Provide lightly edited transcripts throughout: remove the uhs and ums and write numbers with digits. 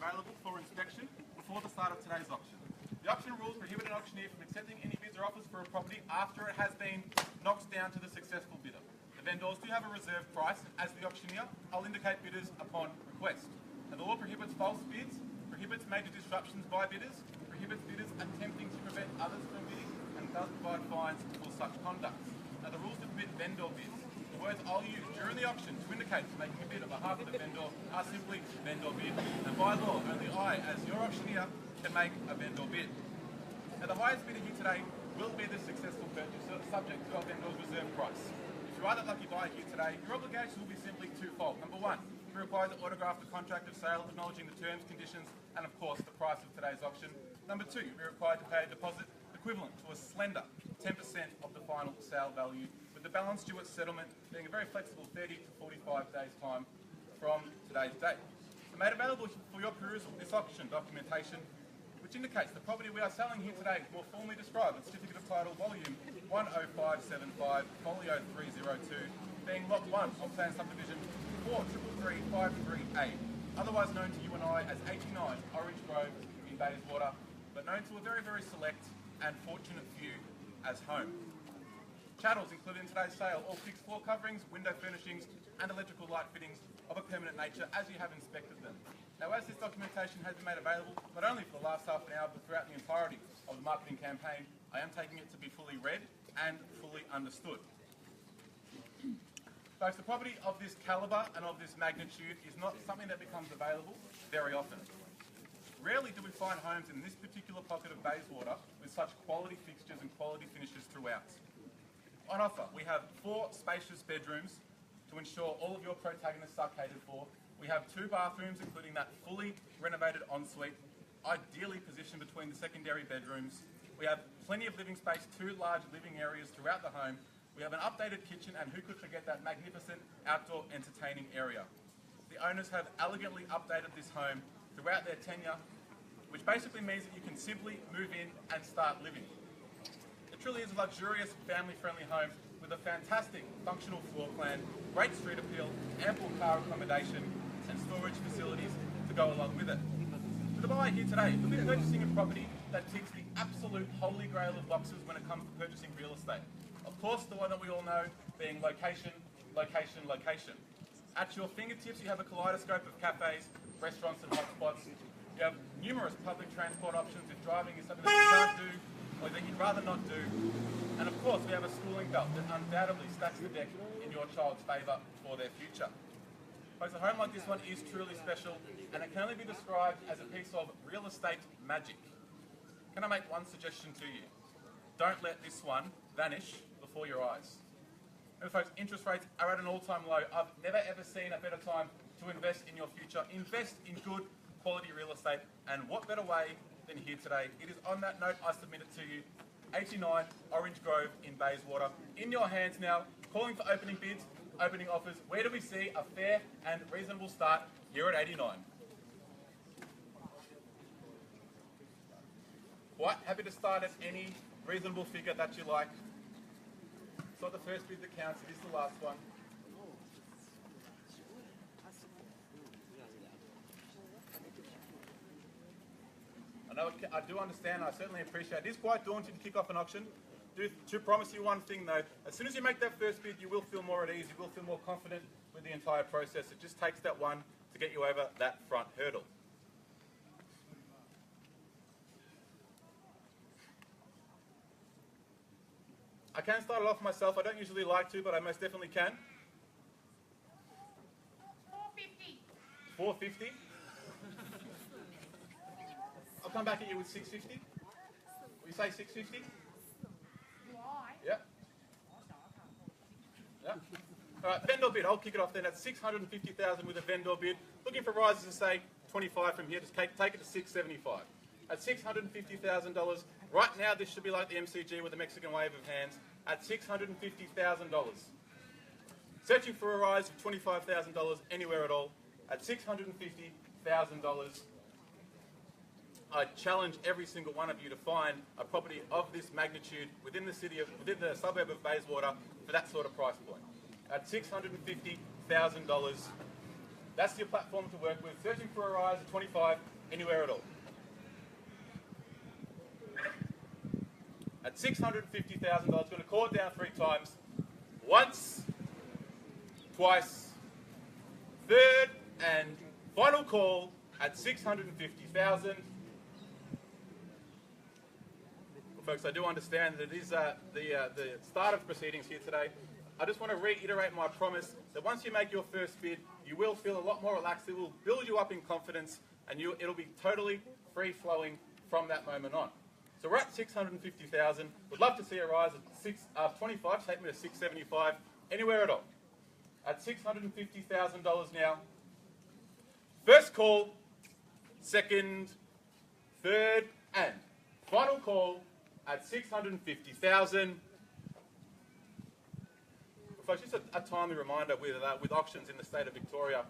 available for inspection before the start of today's auction. The auction rules prohibit an auctioneer from accepting any bids or offers for a property after it has been knocked down to the successful bidder. The vendors do have a reserve price. As the auctioneer, I'll indicate bidders upon request. Now, the law prohibits false bids, prohibits major disruptions by bidders, prohibits bidders attempting to prevent others from bidding, and does provide fines for such conduct. Now, the rules to permit vendor bids. The words I'll use during the auction to indicate making a bid on behalf of the vendor are simply vendor bid. And by law, only I, as your auctioneer, can make a vendor bid. Now, the highest bidder here today will be the successful purchaser, subject to our vendor's reserve price. If you are that lucky buyer here today, your obligations will be simply twofold. Number one, you're required to autograph the contract of sale acknowledging the terms, conditions, and of course the price of today's auction. Number two, you'll be required to pay a deposit equivalent to a slender 10% of the final sale value, with the balance due at settlement being a very flexible 30 to 45 days time from today's date. So made available for your perusal this auction documentation, which indicates the property we are selling here today is more formally described in Certificate of Title Volume 10575, Folio 302, being Lot 1 on Plan Subdivision 43353A, otherwise known to you and I as 89 Orange Grove in Bayswater, but known to a very, very select and fortunate few as home. Chattels included in today's sale all fixed floor coverings, window furnishings and electrical light fittings of a permanent nature as you have inspected them. Now, as this documentation has been made available not only for the last half an hour but throughout the entirety of the marketing campaign, I am taking it to be fully read and fully understood. Folks, the property of this calibre and of this magnitude is not something that becomes available very often. Rarely do we find homes in this particular pocket of Bayswater with such quality fixtures and quality finishes throughout. On offer, we have 4 spacious bedrooms to ensure all of your protagonists are catered for. We have 2 bathrooms, including that fully renovated ensuite, ideally positioned between the secondary bedrooms. We have plenty of living space, 2 large living areas throughout the home. We have an updated kitchen, and who could forget that magnificent outdoor entertaining area. The owners have elegantly updated this home throughout their tenure, which basically means that you can simply move in and start living. It truly is a luxurious, family-friendly home with a fantastic functional floor plan, great street appeal, ample car accommodation, and storage facilities to go along with it. For the buyer here today, you'll be purchasing a property that ticks the absolute holy grail of boxes when it comes to purchasing real estate. Of course, the one that we all know being location, location, location. At your fingertips, you have a kaleidoscope of cafes, restaurants and hotspots. You have numerous public transport options if driving is something that you can't do or that you'd rather not do. And of course, we have a schooling belt that undoubtedly stacks the deck in your child's favour for their future. Folks, a home like this one is truly special, and it can only be described as a piece of real estate magic. Can I make one suggestion to you? Don't let this one vanish before your eyes. And folks, interest rates are at an all-time low. I've never ever seen a better time to invest in your future. Invest in good quality real estate, and what better way than here today. It is on that note I submit it to you. 89 Orange Grove in Bayswater. In your hands now, calling for opening bids, opening offers. Where do we see a fair and reasonable start here at 89? Quite happy to start at any reasonable figure that you like. It's not the first bid that counts, it is the last one. I do understand, I certainly appreciate it. It is quite daunting to kick off an auction. To promise you one thing though, as soon as you make that first bid, you will feel more at ease, you will feel more confident with the entire process. It just takes that one to get you over that front hurdle. I can start it off myself. I don't usually like to, but I most definitely can. 450. 450? I'll come back at you with 650. Will you say 650? Why? Yeah. Yeah. All right, vendor bid. I'll kick it off then at 650,000 with a vendor bid. Looking for rises to say 25 from here. Just take it to 675. At $650,000. Right now, this should be like the MCG with a Mexican wave of hands. At $650,000. Searching for a rise of $25,000 anywhere at all. At $650,000. I challenge every single one of you to find a property of this magnitude within the suburb of Bayswater for that sort of price point. At $650,000, That's your platform to work with. Searching for a rise of 25 anywhere at all. At $650,000, going to call it down 3 times. Once, twice, third, and final call at $650,000. Folks, I do understand that it is the start of proceedings here today. I just want to reiterate my promise that once you make your first bid, you will feel a lot more relaxed. It will build you up in confidence, and it'll be totally free-flowing from that moment on. So we're at 650,000. Would love to see a rise of 25. Take me to 675. Anywhere at all. At $650,000 now. First call, second, third, and final call at 650,000. Folks, just a timely reminder with auctions in the state of Victoria,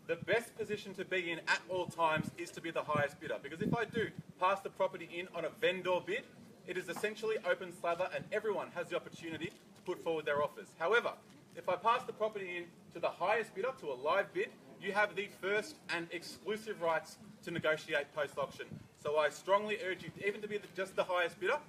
the best position to be in at all times is to be the highest bidder. Because if I do pass the property in on a vendor bid, it is essentially open slather and everyone has the opportunity to put forward their offers. However, if I pass the property in to the highest bidder, to a live bid, you have the first and exclusive rights to negotiate post-auction. So I strongly urge you, even to be just the highest bidder,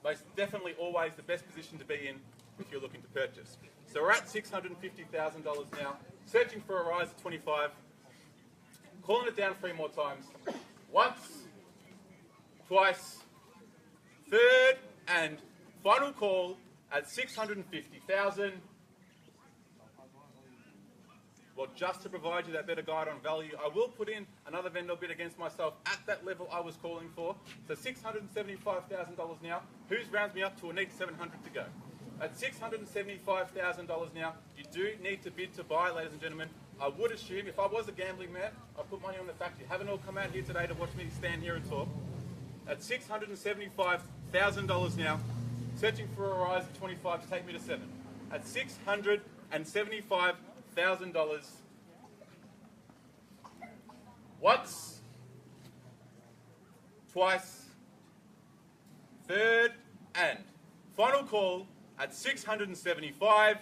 most definitely always the best position to be in if you're looking to purchase. So we're at $650,000 now, searching for a rise of 25, calling it down 3 more times. Once, twice, third, and final call at 650,000. Well, just to provide you that better guide on value, I will put in another vendor bid against myself at that level I was calling for. So $675,000 now. Who's rounds me up to a neat 700 to go? At $675,000 now, you do need to bid to buy, ladies and gentlemen. I would assume, if I was a gambling man, I'd put money on the fact you haven't all come out here today to watch me stand here and talk. At $675,000 now, searching for a rise of 25 to take me to 7. At $675,000. Once, twice, third, and final call at 675.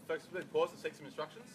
Folks, please pause to seek some instructions.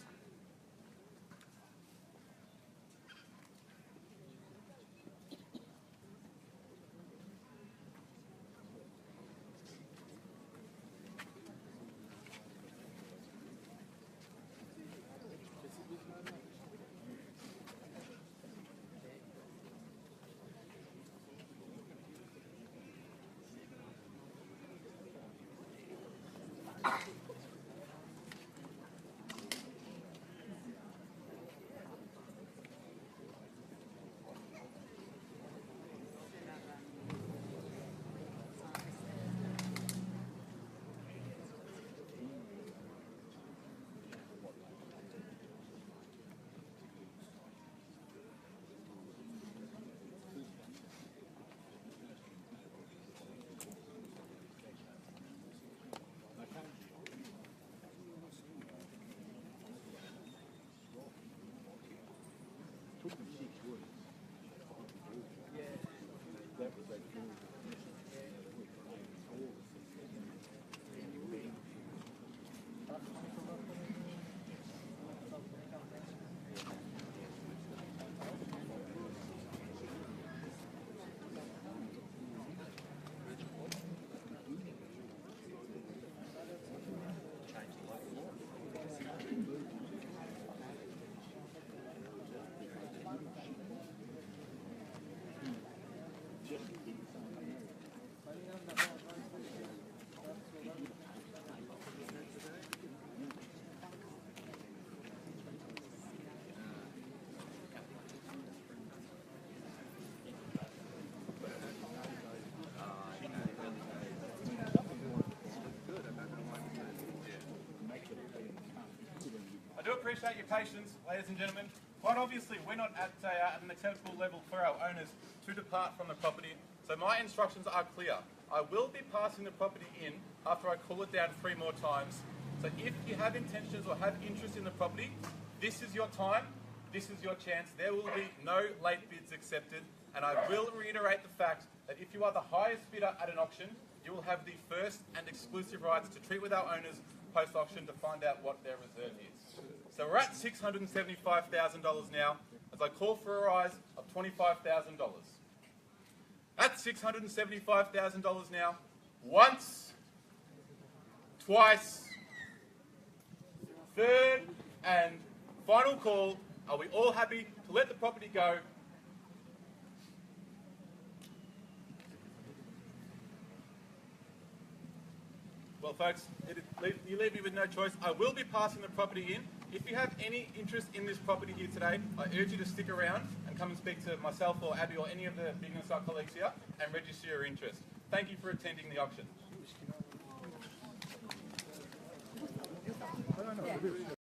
I do appreciate your patience, ladies and gentlemen. Quite obviously, we're not at an acceptable level for our owners to depart from the property. So my instructions are clear. I will be passing the property in after I call it down 3 more times. So if you have intentions or have interest in the property, this is your time, this is your chance. There will be no late bids accepted. And I will reiterate the fact that if you are the highest bidder at an auction, you will have the first and exclusive rights to treat with our owners post-auction to find out what their reserve is. So we're at $675,000 now, as I call for a rise of $25,000. At $675,000 now, once, twice, third and final call. Are we all happy to let the property go? Well, folks, you leave me with no choice. I will be passing the property in. If you have any interest in this property here today, I urge you to stick around and come and speak to myself or Abby or any of the Big Site colleagues here and register your interest. Thank you for attending the auction.